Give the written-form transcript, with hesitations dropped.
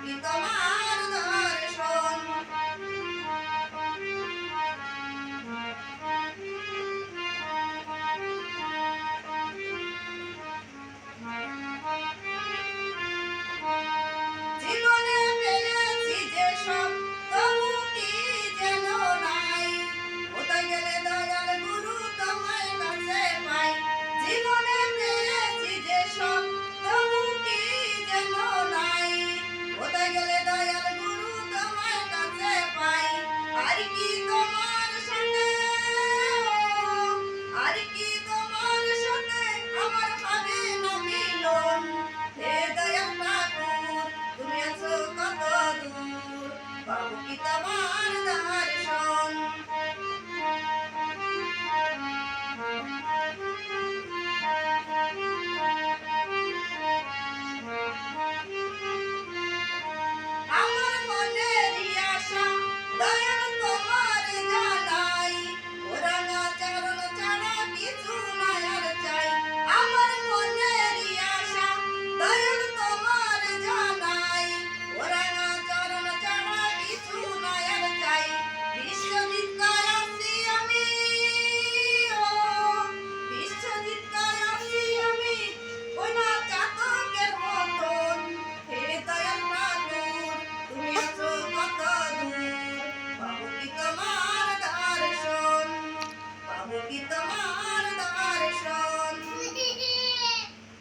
কি তোমার দর্শন জীবনে পেয়েছি যে সব তবু কি যেন নাই কোথায় গেলে দয়াল গুরু তোমায় কাছে পাই জীবনে পেয়েছি যে সব তবু কি যেন নাই কোথায় গেলে দয়াল গুরু তোমায় কাছে পাই আর কি তোমার সাথে আর কি তোমার সাথে আমার হবে না মিলন হে দয়াল ঠাকুর তুমি আছো কত দূর পাবো কি তোমার দর্শন